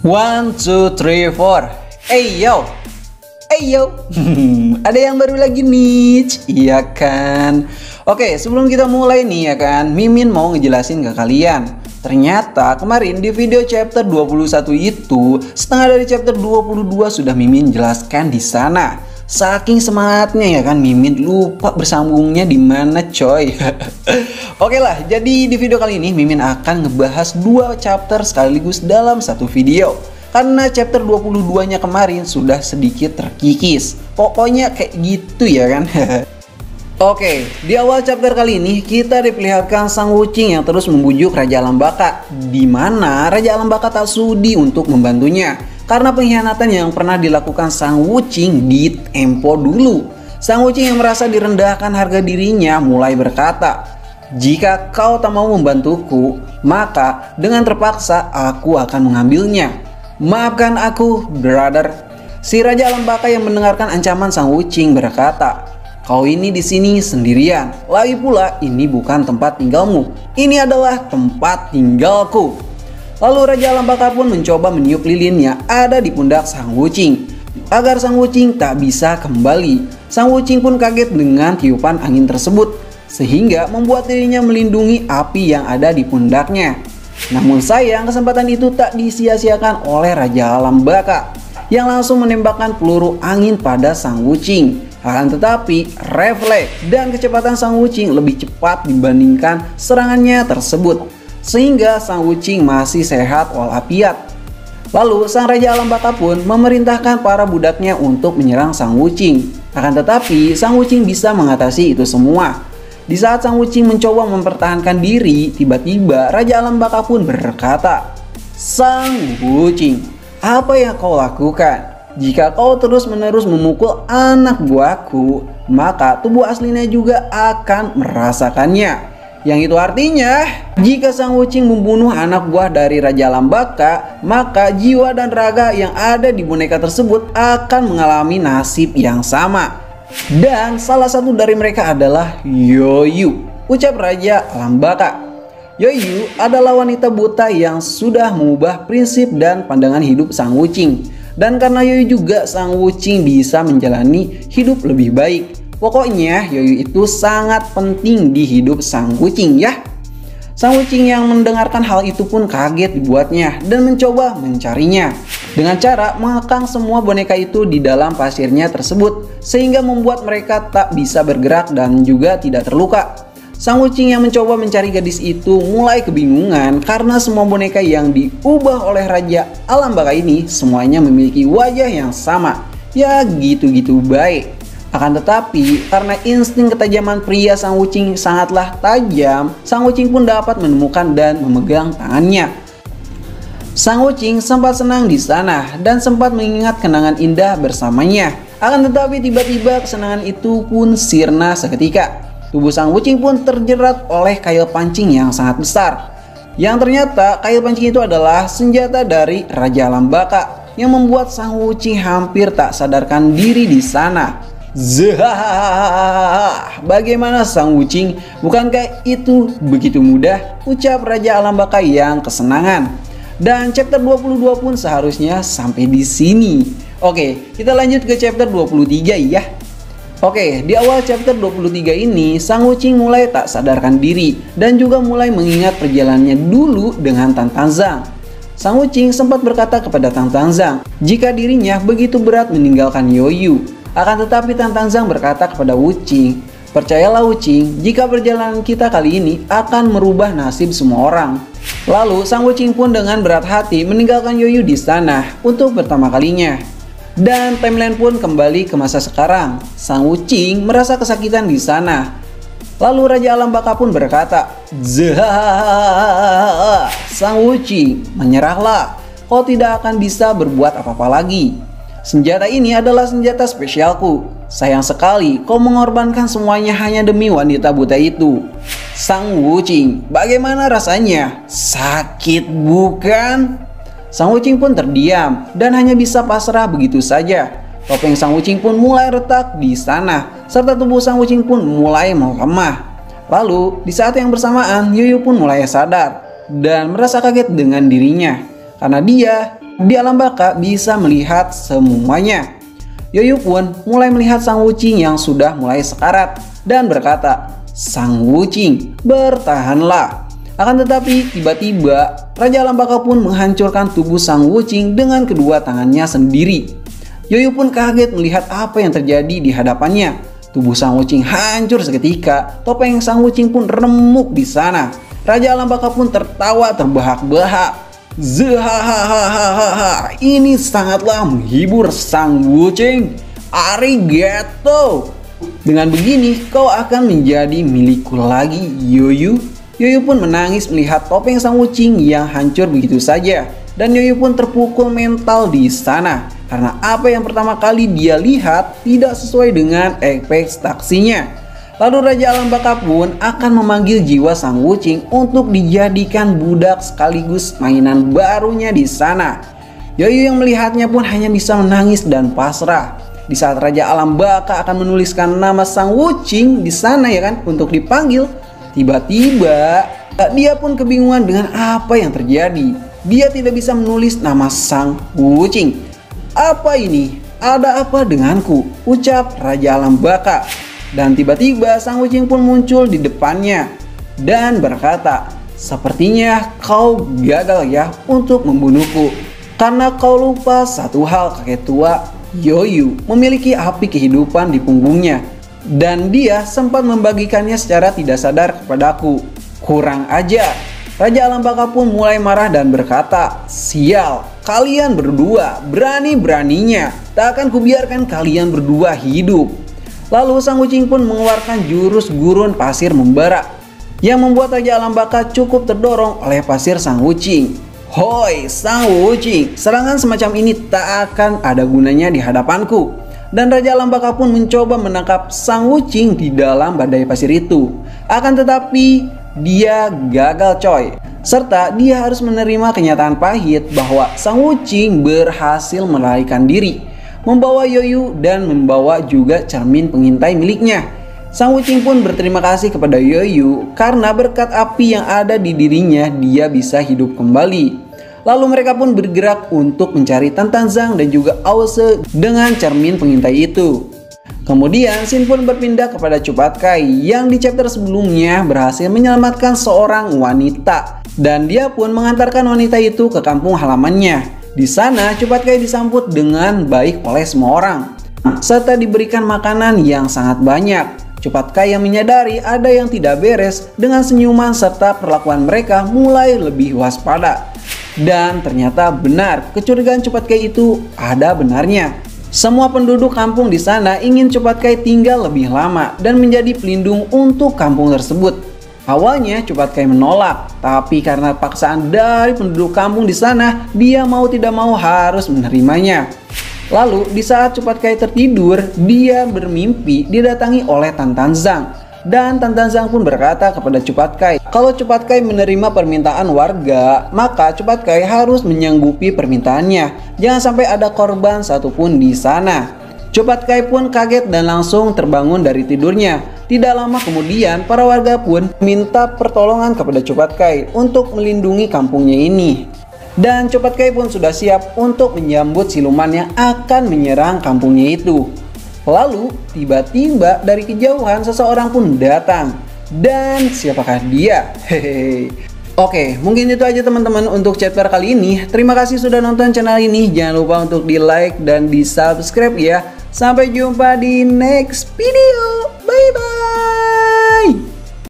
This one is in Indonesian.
One, two, three, four. Hey yo, hey yo. Ada yang baru lagi nih, iya kan? Oke, sebelum kita mulai nih ya kan, Mimin mau ngejelasin ke kalian. Ternyata kemarin di video chapter 21 itu, setengah dari chapter 22 sudah Mimin jelaskan di sana. Saking semangatnya ya kan, Mimin lupa bersambungnya di mana coy. Oke lah, jadi di video kali ini Mimin akan ngebahas dua chapter sekaligus dalam satu video. Karena chapter 22-nya kemarin sudah sedikit terkikis. Pokoknya kayak gitu ya kan. Oke, di awal chapter kali ini kita diperlihatkan Sang Wuching yang terus membujuk Raja Alam Baka, di mana Raja Alam Baka tak sudi untuk membantunya karena pengkhianatan yang pernah dilakukan Sang Wuching di tempo dulu. Sang Wuching yang merasa direndahkan harga dirinya mulai berkata, "Jika kau tak mau membantuku, maka dengan terpaksa aku akan mengambilnya. Maafkan aku, brother." Si Raja Alam Baka yang mendengarkan ancaman Sang Wuching berkata, "Kau ini di sini sendirian. Lagi pula ini bukan tempat tinggalmu. Ini adalah tempat tinggalku." Lalu Raja Alam Baka pun mencoba meniup lilin yang ada di pundak Sang Wuching agar Sang Wuching tak bisa kembali. Sang Wuching pun kaget dengan tiupan angin tersebut sehingga membuat dirinya melindungi api yang ada di pundaknya. Namun sayang, kesempatan itu tak disia-siakan oleh Raja Alam Baka yang langsung menembakkan peluru angin pada Sang Wuching. Akan tetapi refleks dan kecepatan Sang Wuching lebih cepat dibandingkan serangannya tersebut, sehingga Sang Wuching masih sehat walafiat. Lalu Sang Raja Alam Baka pun memerintahkan para budaknya untuk menyerang Sang Wuching. Akan tetapi Sang Wuching bisa mengatasi itu semua. Di saat Sang Wuching mencoba mempertahankan diri, tiba-tiba Raja Alam Baka pun berkata, "Sang Wuching, apa yang kau lakukan? Jika kau terus-menerus memukul anak buahku, maka tubuh aslinya juga akan merasakannya." Yang itu artinya, jika Sang Wuching membunuh anak buah dari Raja Alam Baka, maka jiwa dan raga yang ada di boneka tersebut akan mengalami nasib yang sama. Dan salah satu dari mereka adalah Yoyu, ucap Raja Alam Baka. Yoyu adalah wanita buta yang sudah mengubah prinsip dan pandangan hidup Sang Wuching. Dan karena Yoyu juga, Sang Wuching bisa menjalani hidup lebih baik. Pokoknya Yoyu itu sangat penting di hidup Sang Wuching ya. Sang Wuching yang mendengarkan hal itu pun kaget dibuatnya dan mencoba mencarinya dengan cara mengekang semua boneka itu di dalam pasirnya tersebut, sehingga membuat mereka tak bisa bergerak dan juga tidak terluka. Sang Wuching yang mencoba mencari gadis itu mulai kebingungan karena semua boneka yang diubah oleh Raja Alam Baka ini semuanya memiliki wajah yang sama. Ya gitu-gitu baik. Akan tetapi karena insting ketajaman pria Sang Wuching sangatlah tajam, Sang Wuching pun dapat menemukan dan memegang tangannya. Sang Wuching sempat senang di sana dan sempat mengingat kenangan indah bersamanya. Akan tetapi tiba-tiba kesenangan itu pun sirna seketika. Tubuh Sang Wuching pun terjerat oleh kail pancing yang sangat besar. Yang ternyata kail pancing itu adalah senjata dari Raja Alam Baka yang membuat Sang Wuching hampir tak sadarkan diri di sana. Zah, bagaimana Sang Wuching? Bukankah itu begitu mudah? Ucap Raja Alam Baka yang kesenangan. Dan chapter 22 pun seharusnya sampai di sini. Oke, kita lanjut ke chapter 23 ya. Oke, di awal chapter 23 ini Sang Wuching mulai tak sadarkan diri dan juga mulai mengingat perjalanannya dulu dengan Tan Zhang. Sang Wuching sempat berkata kepada Tan Zhang jika dirinya begitu berat meninggalkan Yoyu. Akan tetapi Tan Zhang berkata kepada Wuching, "Percayalah Wuching, jika perjalanan kita kali ini akan merubah nasib semua orang." Lalu Sang Wuching pun dengan berat hati meninggalkan Yoyu di sana untuk pertama kalinya. Dan timeline pun kembali ke masa sekarang. Sang Wuching merasa kesakitan di sana. Lalu Raja Alam Baka pun berkata, "Zah, Sang Wuching, menyerahlah. Kau tidak akan bisa berbuat apa-apa lagi. Senjata ini adalah senjata spesialku. Sayang sekali kau mengorbankan semuanya hanya demi wanita buta itu." Sang Wuching, bagaimana rasanya? Sakit bukan? Sang Wuching pun terdiam dan hanya bisa pasrah begitu saja. Topeng Sang Wuching pun mulai retak di sana, serta tubuh Sang Wuching pun mulai melemah. Lalu di saat yang bersamaan Yoyu pun mulai sadar dan merasa kaget dengan dirinya. karena dia Di alam baka bisa melihat semuanya. Yoyu pun mulai melihat Sang Wuqing yang sudah mulai sekarat dan berkata, "Sang Wuqing, bertahanlah." Akan tetapi tiba-tiba Raja Alam Baka pun menghancurkan tubuh Sang Wuqing dengan kedua tangannya sendiri. Yoyu pun kaget melihat apa yang terjadi di hadapannya. Tubuh Sang Wuqing hancur seketika, topeng Sang Wuqing pun remuk di sana. Raja Alam Baka pun tertawa terbahak-bahak. "Zhahahaha, ini sangatlah menghibur Sang Wuqing. Arigato. Dengan begini kau akan menjadi milikku lagi, Yoyu." Yoyu pun menangis melihat topeng Sang Wuqing yang hancur begitu saja. Dan Yoyu pun terpukul mental di sana. Karena apa yang pertama kali dia lihat tidak sesuai dengan ekspektasinya. Lalu Raja Alam Baka pun akan memanggil jiwa Sang Wuqing untuk dijadikan budak sekaligus mainan barunya di sana. Yoyu yang melihatnya pun hanya bisa menangis dan pasrah. Di saat Raja Alam Baka akan menuliskan nama Sang Wuqing di sana ya kan untuk dipanggil, tiba-tiba dia pun kebingungan dengan apa yang terjadi. Dia tidak bisa menulis nama Sang Wuqing. "Apa ini? Ada apa denganku?" ucap Raja Alam Baka. Dan tiba-tiba Sang Wuqing pun muncul di depannya dan berkata, "Sepertinya kau gagal ya untuk membunuhku. Karena kau lupa satu hal, kakek tua. Yoyu memiliki api kehidupan di punggungnya. Dan dia sempat membagikannya secara tidak sadar kepadaku. Kurang ajar." Raja Alam Baka pun mulai marah dan berkata, "Sial, kalian berdua berani-beraninya. Tak akan kubiarkan kalian berdua hidup." Lalu Sang Wuqing pun mengeluarkan jurus gurun pasir membara yang membuat Raja Alam Baka cukup terdorong oleh pasir Sang Wuqing. "Hoi Sang Wuqing, serangan semacam ini tak akan ada gunanya di hadapanku." Dan Raja Alam Baka pun mencoba menangkap Sang Wuqing di dalam badai pasir itu. Akan tetapi dia gagal coy. Serta dia harus menerima kenyataan pahit bahwa Sang Wuqing berhasil melarikan diri, membawa Yoyu dan membawa juga cermin pengintai miliknya. Sang Wuqing pun berterima kasih kepada Yoyu karena berkat api yang ada di dirinya dia bisa hidup kembali. Lalu mereka pun bergerak untuk mencari Tantan Zhang dan juga Aose dengan cermin pengintai itu. Kemudian Xin pun berpindah kepada Cupat Kai yang di chapter sebelumnya berhasil menyelamatkan seorang wanita. Dan dia pun mengantarkan wanita itu ke kampung halamannya. Di sana Cupat Kai disambut dengan baik oleh semua orang, serta diberikan makanan yang sangat banyak. Cupat Kai yang menyadari ada yang tidak beres dengan senyuman serta perlakuan mereka mulai lebih waspada. Dan ternyata benar, kecurigaan Cupat Kai itu ada benarnya. Semua penduduk kampung di sana ingin Cupat Kai tinggal lebih lama dan menjadi pelindung untuk kampung tersebut. Awalnya Cupat Kai menolak, tapi karena paksaan dari penduduk kampung di sana, dia mau tidak mau harus menerimanya. Lalu di saat Cupat Kai tertidur, dia bermimpi didatangi oleh Tantan Zhang. Dan Tantan Zhang pun berkata kepada Cupat Kai, kalau Cupat Kai menerima permintaan warga, maka Cupat Kai harus menyanggupi permintaannya. Jangan sampai ada korban satupun di sana. Cupat Kai pun kaget dan langsung terbangun dari tidurnya. Tidak lama kemudian, para warga pun minta pertolongan kepada Cupat Kai untuk melindungi kampungnya ini. Dan Cupat Kai pun sudah siap untuk menyambut siluman yang akan menyerang kampungnya itu. Lalu, tiba-tiba dari kejauhan seseorang pun datang. Dan siapakah dia? Hehehe. Oke, mungkin itu aja teman-teman untuk chapter kali ini. Terima kasih sudah nonton channel ini. Jangan lupa untuk di like dan di subscribe ya. Sampai jumpa di next video. Bye bye.